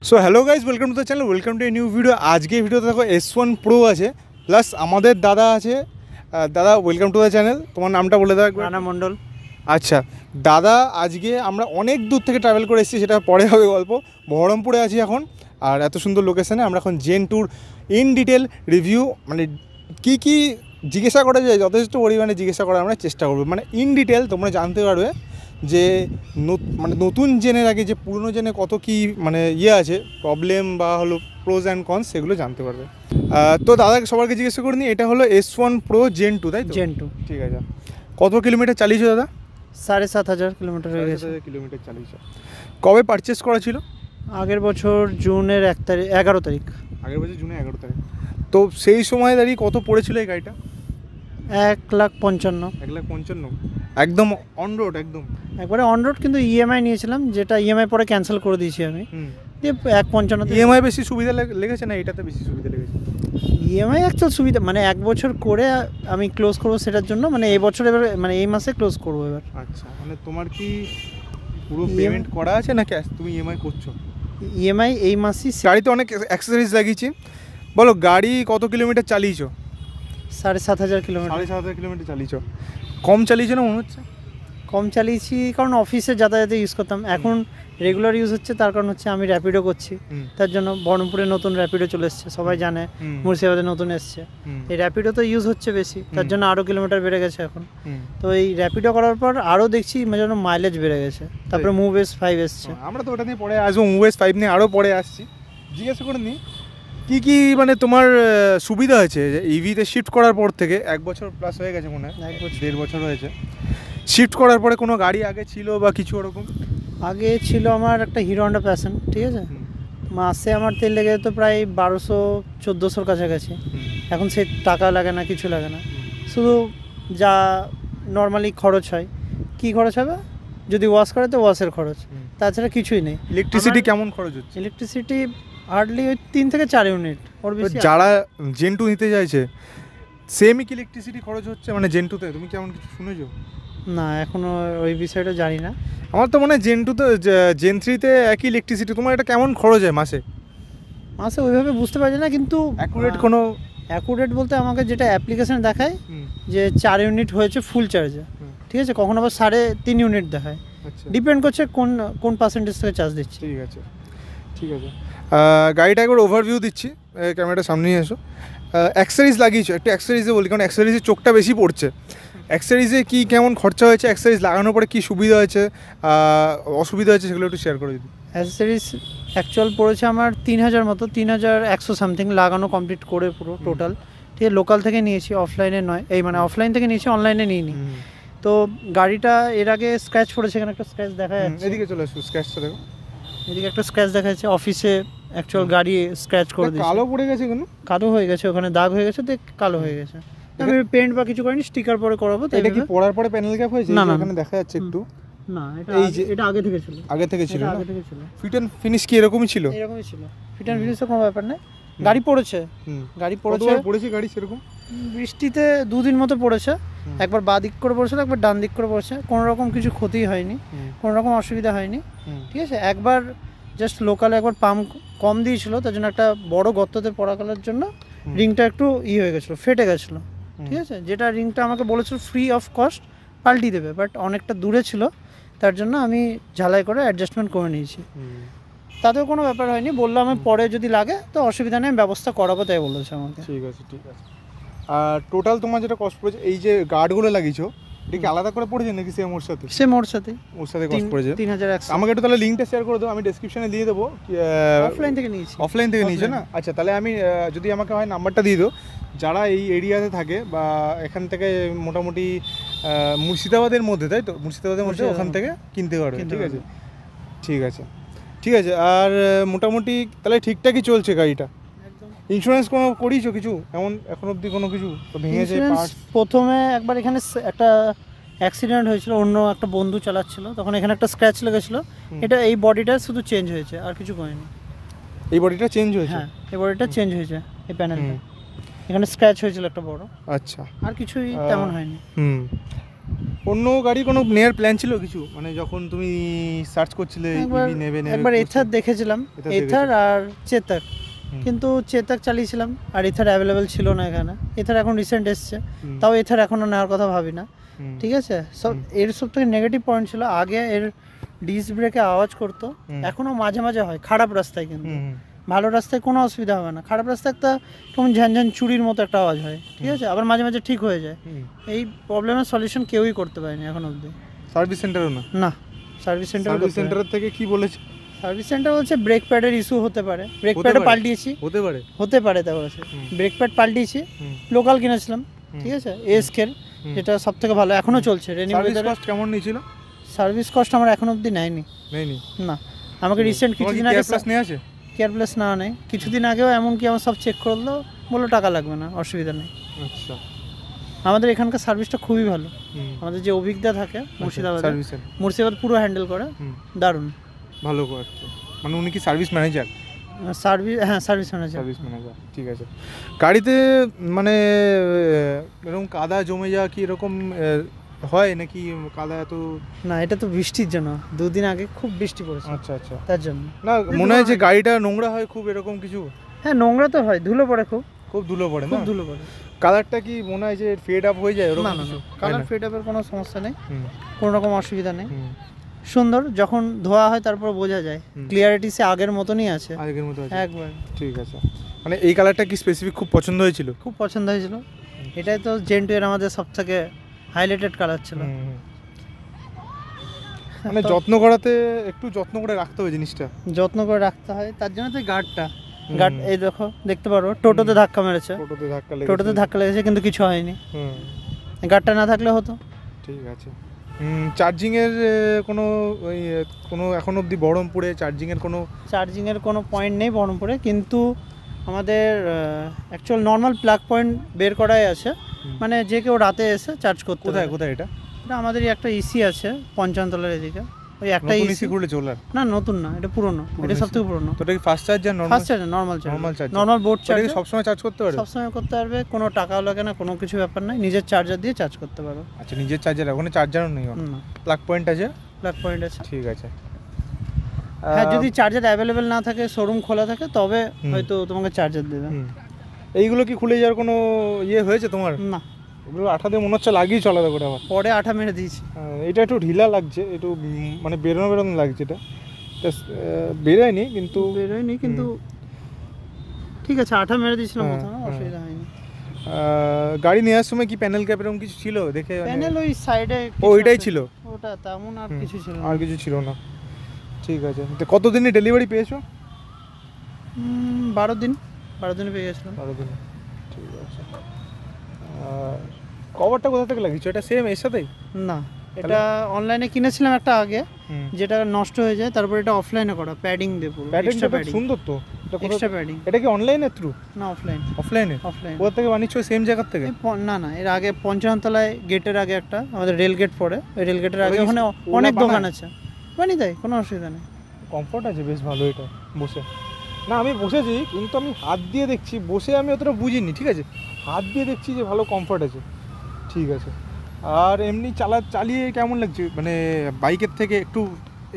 So hello guys, welcome to the channel, welcome to a new video. আজকে ভিডিওতে দেখো S1 Pro আছে, plus আমাদের দাদা আছে। দাদা, ওয়েলকাম টু দ্য চ্যানেল। তোমার নামটা বলে দাও একবার। রানা মণ্ডল। আচ্ছা দাদা, আজকে আমরা অনেক দূর থেকে ট্রাভেল করে এসেছি, সেটা পরে হবে গল্প। বহরমপুরে আছি এখন, আর এত সুন্দর লোকেশানে আমরা এখন জেন টুর ইন ডিটেল রিভিউ, মানে কী কী জিজ্ঞাসা করা যায় যথেষ্ট পরিমাণে জিজ্ঞাসা করার আমরা চেষ্টা করবো, মানে ইন ডিটেল তোমরা জানতে পারবে যে মানে নতুন জেনের আগে যে পুরনো জেনে কত কী মানে আছে প্রবলেম বা হলো প্রোজ অ্যান্ড কনস, সেগুলো জানতে পারবে। তো দাদা সবাইকে জিজ্ঞাসা করে নিই, এটা হলো S1 Pro Gen 2, তাই তো? Gen 2। ঠিক আছে। কত কিলোমিটার চালিয়েছো দাদা? 7,500 কিলোমিটার হয়ে গেছে। কিলোমিটার চালিয়েছো। কবে পারচেস করা ছিল? আগের বছর জুনের 11 তারিখ। আগের বছর জুনে 11 তারিখ। তো সেই সময় দাঁড়িয়ে কত পড়েছিল এই গাড়িটা? 1,55,000। 1,55,000 একদম অন রোড, একদম একবারে অন রোড, কিন্তু ইএমআই নিয়েছিলাম, যেটা ইএমআই পরে ক্যান্সেল করে দিয়েছি আমি। দিয়ে 1,55,000। ইএমআই বেশি সুবিধা লেগেছে না এটাতে বেশি সুবিধা লেগেছে? ইএমআই অ্যাকচুয়াল সুবিধা, মানে 1 বছর করে আমি ক্লোজ করবো, সেটার জন্য মানে এই বছর এবার মানে এই মাসে ক্লোজ করবো এবার। আচ্ছা, মানে তোমার কি পুরো পেমেন্ট করা আছে না ক্যাশ, তুমি ইএমআই করছো? ইএমআই এই মাসই। গাড়িতে অনেক অ্যাক্সেসরিজ লাগিয়েছি। বলো, গাড়ি কত কিলোমিটার চালিয়েছো? 7,500 কিলোমিটার। 7,500 কিলোমিটার চালিয়েছো। কম চালিয়েছো না মনে হচ্ছে? কম চালিয়েছি, কারণ অফিসে যাতায়াতে ইউজ করতাম। এখন রেগুলার ইউজ হচ্ছে, তার কারণ হচ্ছে আমি র্যাপিডো করছি। তার জন্য বহরমপুরে নতুন র্যাপিডো চলে এসছে, সবাই জানে। মুর্শিদাবাদে নতুন এসছে, এই র্যাপিডো তো ইউজ হচ্ছে বেশি, তার জন্য আরও কিলোমিটার বেড়ে গেছে এখন। তো এই র্যাপিডো করার পর আরও দেখছি যেন মাইলেজ বেড়ে গেছে। তারপরে মুভ S5 এসছে। আমরা তো ওটা নিয়ে পরে আসবো, মুভ S5 নিয়ে আরও পরে আসছি। জিজ্ঞাসা করে নিই কী কী মানে তোমার সুবিধা হয়েছে যে ইভিতে শিফট করার পর থেকে। 1 বছর প্লাস হয়ে গেছে মনে হয়, 1.5 বছর হয়েছে শিফট করার পরে। কোনো গাড়ি আগে ছিল বা কিছু ওরকম? আগে ছিল আমার একটা হিরো হন্ডা প্যাশন, ঠিক আছে। মাসে আমার তেল লেগে যেত প্রায় 1200-1400 কাছাকাছি। এখন সে টাকা লাগে না, কিছু লাগে না, শুধু যা নর্মালি খরচ হয়। কি খরচ হবে? যদি ওয়াশ করে তো ওয়াশের খরচ, তাছাড়া কিছুই নেই। ইলেকট্রিসিটি কেমন খরচ হচ্ছে? ইলেকট্রিসিটি হার্ডলি ওই 3 থেকে 4 ইউনিট, ওর বেশি। যারা Gen 2 নিতে চাইছে সেমই কি ইলেকট্রিসিটি খরচ হচ্ছে মানে Gen 2 তে? তুমি কেমন কিছু শুনেছো? না, এখনও ওই বিষয়টা জানি না। আমার তো মনে হয় Gen 2 তে, Gen 3 তে একই ইলেকট্রিসিটি। তোমার এটা কেমন খরচ হয় মাসে? মাসে ওইভাবে বুঝতে পারছি না, কিন্তু অ্যাকুরেট বলতে আমাকে যেটা অ্যাপ্লিকেশানে দেখায় যে 4 ইউনিট হয়েছে ফুল চার্জে, ঠিক আছে। কখনো আবার 3.5 ইউনিট দেখায়, ডিপেন্ড করছে কোন পার্সেন্টেজ থেকে চার্জ দিচ্ছে। ঠিক আছে, ঠিক আছে। গাড়িটা একবার ওভারভিউ দিচ্ছি, ক্যামেরাটা সামনে নিয়ে এসো। অ্যাক্সেসরিজ লাগিয়েছো, একটু অ্যাক্সেসরিজে বলি, কারণ অ্যাক্সেসরিজের চোখটা বেশি পড়ছে। অ্যাক্সেসরিজে কি কেমন খরচা হয়েছে, অ্যাক্সেসরিজ লাগানোর পরে কী সুবিধা হয়েছে, অসুবিধা হয়েছে, সেগুলো একটু শেয়ার করে দিই। অ্যাক্সেসরিজ অ্যাকচুয়াল পড়েছে আমার 3,000 মতো, 3,100 সামথিং লাগানো কমপ্লিট করে পুরো টোটাল, ঠিক আছে। লোকাল থেকে নিয়েছি, অফলাইনে নয়। এই মানে অফলাইন থেকে নিয়েছি, অনলাইনে নিইনি। তো গাড়িটা এর আগে স্ক্র্যাচ পড়েছে, এখানে একটা স্ক্র্যাচ দেখা যাচ্ছে। এদিকে চলে আসো, স্ক্র্যাচটা দেখো। এদিকে একটা স্ক্র্যাচ দেখা যাচ্ছে, অফিসে অ্যাকচুয়াল গাড়ি স্ক্র্যাচ করে দিয়েছে। কালো পড়ে গেছে কেন? কালো হয়ে গেছে, ওখানে দাগ হয়ে গেছে, তো কালো হয়ে গেছে। আমি পেন্ট বা কিছু করিনি, স্টিকার পরে করাবো। এটা কি পড়ার পরে প্যানেল গ্যাপ হয়েছে? না, এখানে দেখা যাচ্ছে একটু। না, এটা আগে থেকে ছিল। আগে থেকে ছিল? ফিট এন্ড ফিনিশ কি এরকমই ছিল? এরকমই ছিল, ফিট এন্ড ফিনিশের কোনো ব্যাপার নেই। গাড়ি পড়েছে গাড়ি সেরকম বৃষ্টিতে 2 দিন মতো পড়েছে। একবার বাঁ দিক করে পড়েছে, একবার ডান দিক করে পড়েছে। কোনো রকম কিছু ক্ষতি হয়নি, কোনো রকম অসুবিধা হয়নি, ঠিক আছে। একবার জাস্ট লোকালে একবার পাম্প কম দিয়েছিল, তার জন্য একটা বড় গর্ততে পড়া গেলার জন্য রিংটা একটু হয়ে গেছিলো, ফেটে গেছিলো, ঠিক আছে। যেটা রিংটা আমাকে বলেছিল ফ্রি অফ কস্ট পাল্টিয়ে দেবে, বাট অনেকটা দূরে ছিল, তার জন্য আমি ঝালাই করে অ্যাডজাস্টমেন্ট করে নিয়েছি। তাতেও কোনো ব্যাপার হয়নি। বললাম আমি পরে যদি লাগে তো অসুবিধা নেই, ব্যবস্থা করাবো, তাই বলেছে আমাকে। ঠিক আছে, ঠিক আছে। আর টোটাল তোমার যেটা কস্ট পড়েছে, এই যে গার্ডগুলো লাগিয়েছো, এটা কি আলাদা করে পড়েছে নাকি সেম ওর সাথে? সেম ওর সাথে কস্ট পড়েছে 3,100। আমাকে একটু তাহলে লিঙ্কটা শেয়ার করে দাও, আমি ডেসক্রিপশনে দিয়ে দেবো। অফলাইন থেকে নিয়েছো না? আচ্ছা, তাহলে আমি যদি আমাকে হয় নাম্বারটা দিয়ে দাও, যারা এই এরিয়াতে থাকে বা এখান থেকে মোটামুটি মুর্শিদাবাদের মধ্যে, তাই তো? মুর্শিদাবাদের মধ্যে ওখান থেকে কিনতে পারবে। ঠিক আছে, ঠিক আছে, ঠিক আছে। আর মোটামুটি তাহলে ঠিকঠাকই চলছে গাড়িটা? ইন্স্যুরেন্স কোনো করিয়েছো কিছু এমন এখন অবধি? কোনো কিছু ভেঙেছে? প্রথমে একবার এখানে একটা অ্যাক্সিডেন্ট হয়েছিল, অন্য একটা বন্ধু চালাচ্ছিল, তখন এখানে একটা স্ক্র্যাচ লেগেছিলো। এটা এই বডিটা শুধু চেঞ্জ হয়েছে, আর কিছু করেনি। এই বডিটা চেঞ্জ হয়েছে? হ্যাঁ, এই বডিটা চেঞ্জ হয়েছে, এই প্যানেলটা। এখানে স্ক্র্যাচ হয়েছিল একটা বড়। আচ্ছা, আর কিছুই তেমন হয়নি। অন্য গাড়ি কোনো নেওয়ার প্ল্যান ছিল কিছু, মানে যখন তুমি সার্চ করছিলে ইভি নেবে একবার এথার দেখেছিলাম, এথার আর চেতক, কিন্তু চেতক চালিয়েছিলাম আর এথার অ্যাভেলেবেল ছিল না এখানে। এথার এখন রিসেন্ট এসছে, তাও এথার এখনও নেওয়ার কথা ভাবি না, ঠিক আছে। সব এর সব থেকে নেগেটিভ পয়েন্ট ছিল, আগে এর ডিস্ক ব্রেকে আওয়াজ করতো, এখনও মাঝে মাঝে হয় খারাপ রাস্তায়, কিন্তু ভালো রাস্তায় কোনো অসুবিধা হবে না, খারাপ রাস্তায় একটা কেমন ঝানঝান চুরির মতো একটা আওয়াজ হয়, ঠিক আছে। আবার মাঝে মাঝে ঠিক হয়ে যায়। এই প্রবলেমের সলিউশন কেউই করতে পারেনি এখন অবধি। সার্ভিস সেন্টারও না? না, সার্ভিস সেন্টার থেকে কি বলেছে? সার্ভিস সেন্টার বলছে ব্রেক প্যাডের ইস্যু হতে পারে, ব্রেক প্যাডও পাল্টিয়েছি, হতে পারে তা বলেছে। ব্রেক প্যাড পাল্টিয়েছি, লোকাল কিনেছিলাম, ঠিক আছে, এসকের, যেটা সব থেকে ভালো, এখনও চলছে। কেমন নিয়েছিল? সার্ভিস কস্ট আমার এখন অবধি নেয়নি না। আমাকে রিসেন্ট কিছুদিন আগে কেয়ার প্লাস না নেই, কিছুদিন আগেও এমনকি আমার সব চেক করলো, বললো টাকা লাগবে না, অসুবিধা নেই। আচ্ছা, আমাদের এখানকার সার্ভিসটা খুবই ভালো। আমাদের যে অভিজ্ঞতা থাকে মুর্শিদাবাদ পুরো হ্যান্ডেল করে, দারুণ ভালো করছে। মানে উনি কি সার্ভিস ম্যানেজার? Service manager. ঠিক আছে। গাড়িতে মানে এরকম কাদা জমে যাওয়া কি এরকম হয় নাকি? কাদা এত না, এটা তো বৃষ্টির জন্য, দুদিন আগে খুব বৃষ্টি পড়েছে। আচ্ছা, তার জন্য না মনে হয় যে গাড়িটা নোংরা হয় খুব, এরকম কিছু? হ্যাঁ, নোংরা তো হয়, ধুলো পড়ে, খুব ধুলো পড়ে, খুব ধুলো পড়ে। কালারটা কি মনে হয় যে ফেড আপ হয়ে যায়? না, কালার ফেড আপের কোনো সমস্যা নেই, কোনো রকম অসুবিধা নেই, সুন্দর। যখন ধোয়া হয় তারপর বোঝা যায়, ক্লিয়ারিটি সে আগের মতনই আছে, আগের মতো আছে একবার। ঠিক আছে। মানে এই কালারটা কি স্পেসিফিক খুব পছন্দ হয়েছিল? খুব পছন্দ হয়েছিল, এটাই তো জেন টু এর আমাদের সবথেকে হাইলাইটেড কালার ছিল। মানে যত্ন করাতে একটু যত্ন করে রাখতে হয় জিনিসটা, যত্ন করে রাখতে হয়, তার জন্য তো গার্ড এই দেখো, দেখতে পারো টোটোতে ধাক্কা মেরেছে, টোটোতে ধাক্কা লেগেছে কিন্তু কিছু হয়নি, গার্ডটা না থাকলে হতো। ঠিক আছে। চার্জিং এর কোনো এখন অবধি বহরমপুরে চার্জিং এর কোনো পয়েন্ট নেই বহরমপুরে, কিন্তু আমাদের অ্যাকচুয়াল নর্মাল প্লাগ পয়েন্ট বের করাই আছে, মানে যে কেউ রাতে এসে চার্জ করতে। কোথায় এটা? আমাদেরই একটা ইসি আছে পঞ্চানতলার এদিকে, ওই একটা ইসি খুলে চলার না, নতুন না, এটা পুরনো, এটা সবথেকে পুরনো। তো এটা কি fast charger? Normal board charge সব সময় চার্জ করতে পারবে? সব সময় করতে পারবে, কোনো টাকাও লাগে না, কোনো কিছু ব্যাপার নাই, নিজের চার্জার দিয়ে চার্জ করতে পারো। আচ্ছা, নিজের চার্জার? ওখানে চার্জারও নেই? না, প্লাগ পয়েন্ট আছে। ঠিক আছে। হ্যাঁ, যদি চার্জার অ্যাভেলেবেল না থাকে, শোরুম খোলা থাকে, তবে হয়তো তোমাকে চার্জার দেবে। এইগুলো কি খুলে যাওয়ার কোনো হয়েছে তোমার? না, ওগুলো আঠা দিয়ে মনে হচ্ছে লাগিয়ে চলাতে করে, আবার পরে আঠা মেরে দিয়েছি। এটা একটু ঢিলা লাগছে, একটু মানে বেরোনো লাগছে, এটা বেরোয়নি কিন্তু ঠিক আছে, আঠা মেরে দিয়েছিলাম, অসুবিধা হয়নি। গাড়ি নেওয়ার সময় কি প্যানেল ক্যাপ এরকম কিছু ছিল? দেখে প্যানেল ওই সাইডে ওইটাই ছিল, ওটা তেমন আর কিছু ছিল না। আর কিছু ছিল না। ঠিক আছে। তো কতদিনে ডেলিভারি পেয়েছো? 12 দিনে পেয়ে গেছিলাম। 12 দিনে, ঠিক আছে। কভারটা কোথা থেকে লাগিয়েছো? এটা সেম এর সাথেই? না, এটা অনলাইনে কিনেছিলাম একটা আগে, যেটা নষ্ট হয়ে যায়, তারপর এটা অফলাইনে করা, প্যাডিং দিয়ে পুরো এক্সট্রা প্যাডিং। সুন্দর তো, এক্সট্রা প্যাডিং। এটা কি অনলাইনে থ্রু? না, অফলাইনে। কোথা থেকে বানিয়েছো? সেম জায়গা থেকে? না, এর আগে পঞ্চানতলায় গেটের আগে একটা, আমাদের রেল গেট পড়ে, ওই রেল গেটের আগে ওখানে অনেক দোকান আছে, বানিয়ে দেয়, কোনো অসুবিধা নেই। কমফোর্ট আছে বেশ ভালো এটা বসে। না, আমি বসেছি, কিন্তু আমি হাত দিয়ে দেখছি, বসে আমি অতটা বুঝিনি, ঠিক আছে, হাত দিয়ে দেখছি যে ভালো কমফোর্ট আছে। ঠিক আছে। আর এমনি চালিয়ে কেমন লাগছে? মানে বাইকের থেকে একটু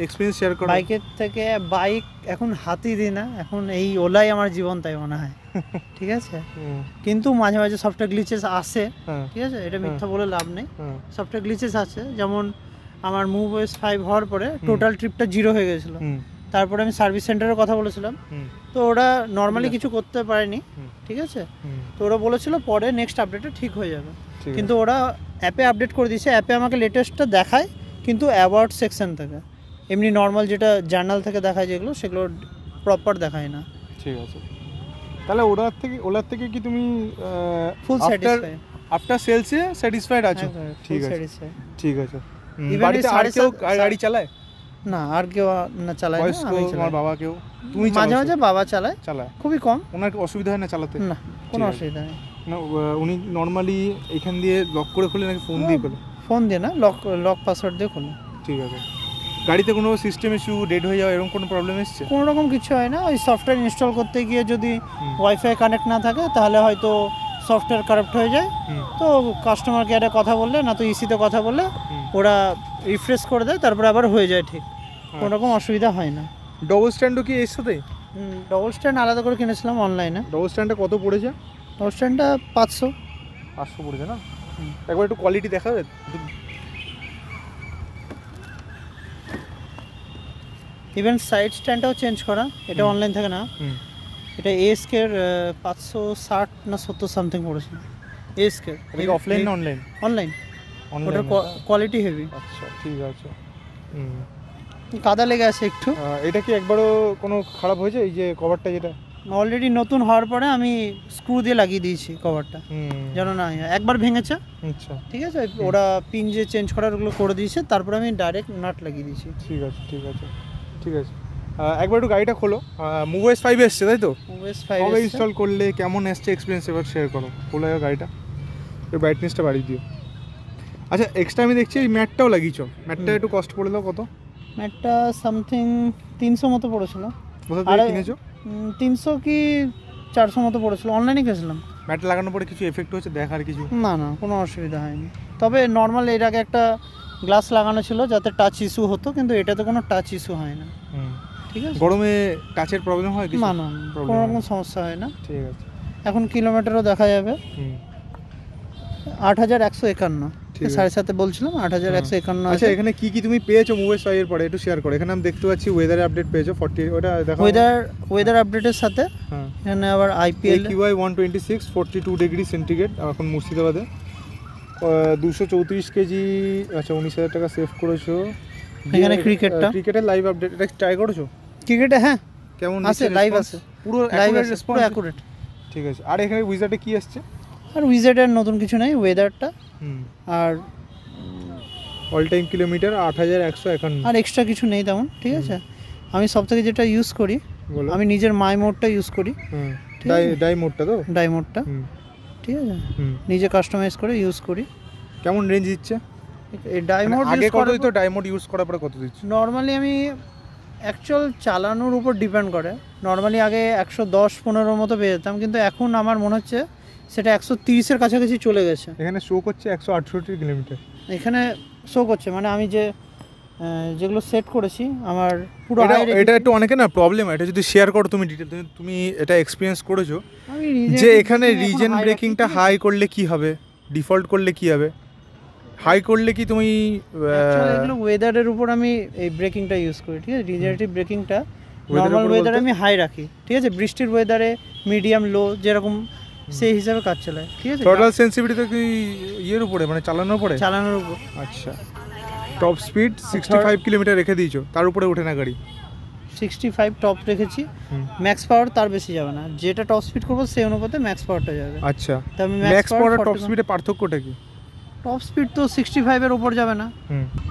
এক্সপিরিয়েন্স শেয়ার করো। বাইকের থেকে বাইক এখন হাতই দিই না, এখন এই ওলাই আমার জীবন, তাই মনে হয়, ঠিক আছে। কিন্তু মাঝে মাঝে সফটওয়্যার গ্লিচেস আসে, ঠিক আছে, এটা মিথ্যা বলে লাভ নেই, সফটওয়্যার গ্লিচেস আছে। যেমন আমার মুভ OS 5 হওয়ার পরে টোটাল ট্রিপটা 0 হয়ে গেছিলো, তারপরে আমি সার্ভিস সেন্টারের কথা বলেছিলাম, তো ওরা নর্মালি কিছু করতে পারেনি, ঠিক আছে। তো ওরা বলেছিল পরে নেক্সট আপডেটে ঠিক হয়ে যাবে, কিন্তু ওরা অ্যাপে আপডেট করে দিয়েছে। অ্যাপে আমাকে লেটেস্টটা দেখায়, কিন্তু অ্যাওয়ার্ড সেকশন থেকে, এমনি নর্মাল যেটা জার্নাল থেকে দেখায় যেগুলো, সেগুলো প্রপার দেখায় না। ঠিক আছে। তাহলে ওলার থেকে কি তুমি ফুল স্যাটিসফাইড, আফটার সেলসে স্যাটিসফাইড আছো? ঠিক আছে, ঠিক আছে। বাড়িতে আর কেউ গাড়ি চালায়? না, আর কেউ না চালায় না, আমি চালাই। আমার বাবা কেউ? তুমি মাঝে মাঝে বাবা চালায়, খুবই কম। ওনার অসুবিধা হয় না চালাতে? না, কোনো অসুবিধা নেই। না, উনি নর্মালি এখান দিয়ে লক করে খোলে নাকি ফোন দিয়ে খোলে? ফোন দিয়ে না, লক পাসওয়ার্ড দিয়ে খোলে। ঠিক আছে। গাড়িতে কোনো সিস্টেম ইস্যু, ডেড হয়ে যাওয়া এরকম কোনো প্রবলেম এসছে? কোনো রকম কিছু হয় না। ওই সফটওয়্যার ইনস্টল করতে গিয়ে যদি ওয়াইফাই কানেক্ট না থাকে, তাহলে হয়তো সফটওয়্যার কারাপ্ট হয়ে যায়, তো কাস্টমার কেয়ারে কথা বললে না তো ইসিতে কথা বললে ওরা রিফ্রেশ করে দেয়, তারপরে আবার হয়ে যায় ঠিক, কোনো রকম অসুবিধা হয় না। ডবল স্ট্যান্ডও কি এর সাথে? ডবল স্ট্যান্ড আলাদা করে কিনেছিলাম অনলাইনে। ডবল স্ট্যান্ডটা কত পড়েছে? ডবল স্ট্যান্ডটা 500 পড়েছে না? একবার একটু কোয়ালিটি দেখাবে? ইভেন সাইড স্ট্যান্ডটাও চেঞ্জ করা, এটা অনলাইন থেকে না। এটা এএসকে এর 560 না 70 সামথিং পড়েছে। এএসকে অফলাইন না অনলাইন? অনলাইন। ওটার কোয়ালিটি হেভি। আচ্ছা ঠিক আছে। কাদা লেগে আছে একটু। এটা কি একবারও কোনো খারাপ হয়েছে এই যে কভারটা? যেটা অলরেডি নতুন হওয়ার পরে আমি স্ক্রু দিয়ে লাগিয়ে দিয়েছি কভারটা, যেন না একবার ভেঙেছে। আচ্ছা ঠিক আছে, ওরা পিন যে চেঞ্জ করার ওগুলো করে দিয়েছে, তারপরে আমি ডাইরেক্ট নাট লাগিয়ে দিয়েছি। ঠিক আছে ঠিক আছে ঠিক আছে। একবার একটু গাড়িটা খোলো। মুভএস 5 এসছে তাই তো? মুভএস 5 কবে ইনস্টল করলে, কেমন এসছে এক্সপিরিয়েন্স এবার শেয়ার করো। খোলো গাড়িটা, একটু ব্রাইটনেসটা বাড়িয়ে দিও। আচ্ছা এক্সট্রা আমি দেখছি এই ম্যাটটাও লাগিয়েছো, ম্যাটটা একটু কষ্ট পড়ে দাও কত? ম্যাটটা সামথিং 300 মতো পড়েছিল। কোথা থেকে কিনেছো? 300 কি 400 মতো পড়েছিল, অনলাইনে কিনেছিলাম। ম্যাট লাগানোর পরে কিছু এফেক্ট হচ্ছে দেখার কিছু? না না, কোনো অসুবিধা হয়নি। তবে নর্মাল এর আগে একটা গ্লাস লাগানো ছিল যাতে টাচ ইস্যু হতো, কিন্তু এটাতে কোনো টাচ ইস্যু হয় না। ঠিক আছে। গরমে টাচের প্রবলেম হয় কিছু? না না, কোনো রকম সমস্যা হয় না। ঠিক আছে। এখন কিলোমিটারও দেখা যাবে। 8151, 7.5 বলছিলাম, 8151। আচ্ছা এখানে কি কি তুমি পেয়েছো মুভএস 5 এর পরে একটু শেয়ার করো। এখানে আমি দেখতে পাচ্ছি ওয়েদার আপডেট পেয়েছো 40, ওটা দেখো। ওয়েদার আপডেটের সাথে এখানে আবার আইপিএল AQI 126 42 ডিগ্রি সেন্টিগ্রেড এখন মুর্শিদাবাদে। 234 কেজি। আচ্ছা 19,000 টাকা সেভ করেছো। এখানে ক্রিকেটের লাইভ আপডেট এটা ট্রাই করেছো? ক্রিকেটে হ্যাঁ কেমন আছে, লাইভ আছে, পুরো অ্যাকুরেট। ঠিক আছে। আর এখানে উইজার্ডে কি আসছে? আর উইজার্ডের নতুন কিছু নাই, ওয়েদারটা আর অল টাইম কিলোমিটার 8151। আর এক্সট্রা কিছু নেই তেমন। ঠিক আছে। আমি সবথেকে যেটা ইউজ করি, আমি নিজের মাই মোডটা ইউজ করি। ডাই মোডটা তো? ডাই মোডটা ঠিক আছে, নিজে কাস্টমাইজ করে ইউজ করি। কেমন রেঞ্জ দিচ্ছে এই ডাই মোড? আগে কত দিত, ডাই মোড ইউজ করার পরে কত দিচ্ছে? নর্মালি আমি অ্যাকচুয়াল চালানোর উপর ডিপেন্ড করে। নর্মালি আগে 110-15 মতো পেয়ে যেতাম, কিন্তু এখন আমার মনে হচ্ছে সেটা 130-এর কাছাকাছি চলে গেছে। এখানে শো করছে 168 কিলোমিটার। এখানে শো করছে, মানে আমি যেগুলো সেট করেছি আমার পুরো এটা একটু অনেকে না প্রবলেম, এটা যদি শেয়ার করো তুমি ডিটেল, তুমি এটা এক্সপেরিয়েন্স করেছো যে এখানে রিজেন ব্রেকিংটা হাই করলে কি হবে, ডিফল্ট করলে কি হবে, হাই করলে কি তুমি এগুলো ওয়েদারের উপর আমি এই ব্রেকিংটা ইউজ করি। ঠিক আছে, রিজেনারেটিভ ব্রেকিংটা নর্মাল ওয়েদারে আমি হাই রাখি। ঠিক আছে, বৃষ্টির ওয়েদারে মিডিয়াম লো যেরকম সেই হিসাবে কাজ চালায়। ঠিক আছে, টোটাল সেন্সিটিভিটি তো কি এর উপরে, মানে চালানোর উপর? আচ্ছা টপ স্পিড 65 কিলোমিটার রেখে দিয়েছো, তার উপরে ওঠে না গাড়ি? 65 টপ রেখেছি, ম্যাক্স পাওয়ার তার বেশি যাবে না। যেটা টপ স্পিড করবো সেই অনুপাতে ম্যাক্স পাওয়ারটা যাবে। আচ্ছা ম্যাক্স পাওয়ার আর টপ স্পিডে পার্থক্যটা কি? টপ স্পিড তো 65 এর উপর যাবে না।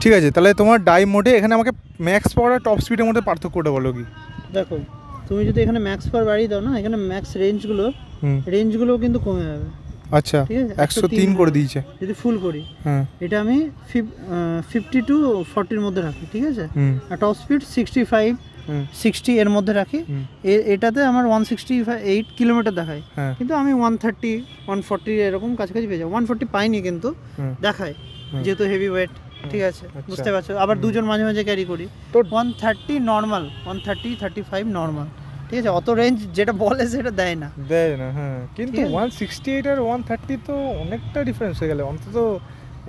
ঠিক আছে, তাহলে তোমার ডাই মোডে এখানে আমাকে ম্যাক্স পাওয়ার আর টপ স্পিডের মধ্যে পার্থক্যটা বলো কি? দেখো তুমি যদি এখানে ম্যাক্স পাওয়ার বাড়িয়ে দাও না, এখানে ম্যাক্স রেঞ্জগুলো কিন্তু কমে যাবে। আচ্ছা 103 করে দিয়েছে যদি ফুল করি। এটা আমি 50 to 40 মধ্যে রাখি। ঠিক আছে, আর টপ স্পিড 65-60 এর মধ্যে রাখি। এটাতে আমার 168 কিলোমিটার দেখায়, কিন্তু আমি 130-140 এরকম কাছাকাছি পেয়ে যাবো। 140 পাইনি কিন্তু দেখায়, যেহেতু হেভি ওয়েট। ঠিক আছে, বুঝতে পারছো। আবার দুজন মাঝে মাঝে ক্যারি করি, তো 130 নর্মাল, 130-35 নর্মাল। ঠিক আছে, অত রেঞ্জ যেটা বলে সেটা দেয় না। হ্যাঁ, কিন্তু 168 আর 130 তো অনেকটা ডিফারেন্স হয়ে গেল। অন্তত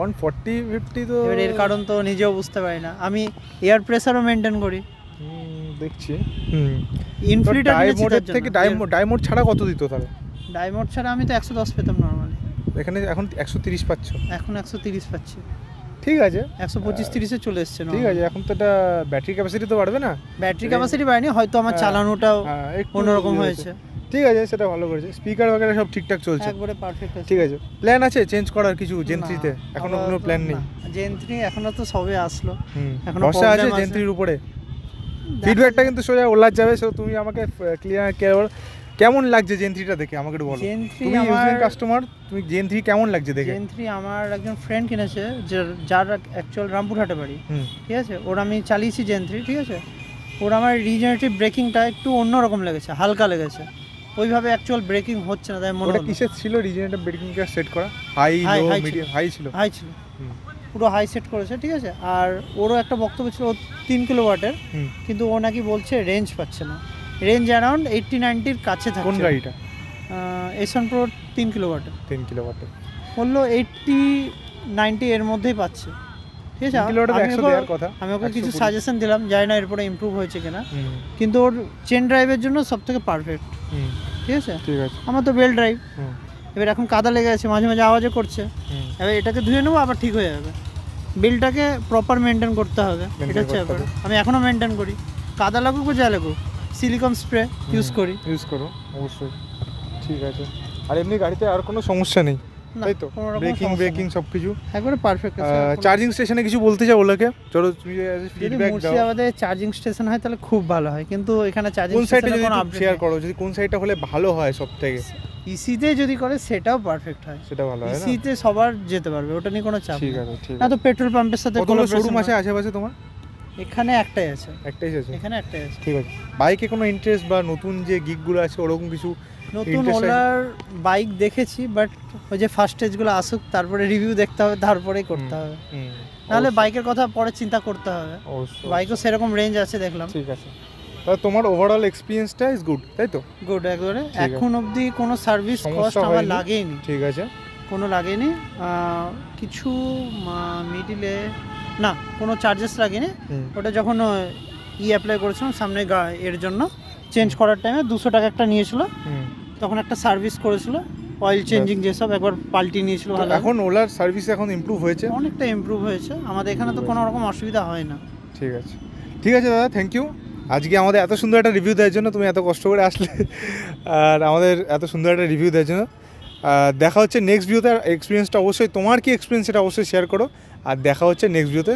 140-50 তো এর কারণ তো নিজেও বুঝতে পারি না। আমি এয়ার প্রেসারও মেনটেন করি, দেখছি। ইনফ্লিটার থেকে ডাই মোড ছাড়া কত দিত তাহলে? ডাই মোড ছাড়া আমি তো 110 পেতাম নরমালি। এখানে এখন 130 পাচ্ছ? এখন 130 পাচ্ছি। ঠিক আছে, 125-30-এ চলে এসছে। ঠিক আছে, এখন তো এটা ব্যাটারি ক্যাপাসিটি তো বাড়বে না? ব্যাটারি ক্যাপাসিটি বাড়েনি, হয়তো আমার চালানোটাও অন্যরকম হয়েছে। ঠিক আছে, সেটা ভালো করেছে। স্পিকার वगैरह সব ঠিকঠাক চলছে, একবারে পারফেক্ট আছে। ঠিক আছে, প্ল্যান আছে চেঞ্জ করার কিছু জেন 3 তে? এখনো কোনো প্ল্যান নেই? জেন 3 এখনো তো সবে আসলো, এখনো ভরসা আছে জেন 3 এর উপরে? ফিডব্যাকটা কিন্তু সোজা ওলার যাবে। সো তুমি আমাকে ক্লিয়ার কেমন লাগছে জেন 3টা দেখে আমাকে একটু বলো। তুমি ইউজিং কাস্টমার, তুমি জেন 3 কেমন লাগছে দেখে? জেন 3 আমার একজন ফ্রেন্ড কিনেছে, যার অ্যাকচুয়াল রামপুরহাটে বাড়ি। ঠিক আছে, ওর আমি চালিয়েছি জেন 3। ঠিক আছে, ওর আমার রিজেনারেটিভ ব্রেকিংটা একটু অন্যরকম লেগেছে, হালকা লেগেছে। ওইভাবে অ্যাকচুয়াল ব্রেকিং হচ্ছে না, তাই মনে ওটা হলো। কিসের ছিল রিজেনারেটর ব্রেকিংটা সেট করা? হাই High, লো high মিডিয়াম? হাই ছিল। হাই ছিল, হুম। পুরো হাই সেট করেছে, ঠিক আছে। আর ওরও একটা বক্তব্য ছিল, ও 3 কিলোওয়াটের, হুম। কিন্তু ও নাকি বলছে রেঞ্জ পাচ্ছে না, রেঞ্জ অ্যারাউন্ড 80-90-র কাছে থাকে। কোন গাড়িটা? এসন প্রো 3 কিলোওয়াটের, 10 কিলোওয়াটের। বললো 80-90 এর মধ্যেই পাচ্ছে, ঠিক আছে। 3 কিলোওয়াটের 100 দেওয়ার কথা। আমি ওকে কিছু 120 সাজেশন দিলাম, জানি না এরপরে ইমপ্রুভ হয়েছে কিনা, হুম। কিন্তু ওর চেন ড্রাইভের জন্য সব থেকে পারফেক্ট, হুম। ঠিক আছে। ঠিক আছে। আমার তো বেল ড্রাইভ, হুম। এবার এখন কাদা লেগে আছে, মাঝে মাঝে আওয়াজও করছে, হুম। এবার এটাকে ধুয়ে নেবো, আবার ঠিক হয়ে যাবে। বিলটাকে প্রপার মেনটেন করতে হবে, Maintain এটা হচ্ছে করতে ব্যাপার। হবে। আমি এখনও মেনটেন করি, কাদা লাগুক বা যা লাগুক, সিলিকন স্প্রে ইউজ করি। ইউজ করো অবশ্যই। ঠিক আছে। আর এমনি গাড়িতে আর কোনো সমস্যা নেই, না, তাই তো? কোনো রকম ব্রেকিং সমস্যা ব্রেকিং নেই। সব কিছু একবারে পারফেক্ট আছে। চার্জিং স্টেশনে কিছু বলতে চাও ওলাকে? চলো তুমি যদি ফিডব্যাক দাও। মুর্শিদাবাদে চার্জিং স্টেশন হয় তাহলে খুব ভালো হয়, কিন্তু এখানে চার্জিং কোন সাইডে স্টেশনে যদি কোনো আপডেট শেয়ার করো, যদি কোন সাইডটা হলে ভালো হয় সব থেকে? ইসিতে যদি করে সেটাও পারফেক্ট হয়, সেটা ভালো হয় না? ইসিতে সবার যেতে পারবে, ওটা নিয়ে কোনো চাপ ঠিক নেই। আছে, ঠিক না আছে। তো পেট্রোল পাম্পের সাথে কতগুলো collaboration শোরুম আছে হয়। আশেপাশে তোমার? এখানে একটাই আছে, একটাই আছে? এখানে একটাই আছে। ঠিক আছে। বাইকে কোনো ইন্টারেস্ট বা নতুন যে গিকগুলো আছে ওরকম কিছু? নতুন Interest ওলার বাইক দেখেছি, বাট ওই যে ফার্স্ট স্টেজগুলো আসুক, তারপরে রিভিউ দেখতে হবে, তারপরেই করতে হবে, হুম, নাহলে অবশ্যই, বাইকের কথা পরে চিন্তা করতে হবে। অবশ্যই। বাইকও সেরকম রেঞ্জ আছে দেখলাম, ঠিক আছে। তাহলে তোমার ওভারঅল এক্সপিরিয়েন্সটা ইজ গুড, তাই তো? গুড একবারে। আছে। এখন অবধি কোনো সার্ভিস সমস্যা কস্ট আমার হয়নি? লাগেইনি, ঠিক আছে। কোনো লাগেনি। কিছু মিডিলে না কোনো চার্জেস লাগেনি। হুম। ওটা যখন অ্যাপ্লাই করেছিলাম সামনে এর জন্য চেঞ্জ করার টাইমে 200 টাকা একটা নিয়েছিল, হুম। তখন একটা সার্ভিস করেছিল, অয়েল চেঞ্জিং যেসব একবার পাল্টি নিয়েছিল। তো ভালো, এখন ওলার সার্ভিস এখন ইমপ্রুভ হয়েছে? অনেকটা ইমপ্রুভ হয়েছে, আমাদের এখানে তো কোনো রকম অসুবিধা হয় না। ঠিক আছে, ঠিক আছে দাদা, থ্যাংক ইউ আজকে আমাদের এত সুন্দর একটা রিভিউ দেওয়ার জন্য। তুমি এত কষ্ট করে আসলে আর আমাদের এত সুন্দর একটা রিভিউ দেওয়ার জন্য। দেখা হচ্ছে নেক্সট ভিডিওতে। এক্সপিরিয়েন্সটা অবশ্যই, তোমার কি এক্সপিরিয়েন্স সেটা অবশ্যই শেয়ার করো। আর দেখা হচ্ছে নেক্সট ভিডিওতে।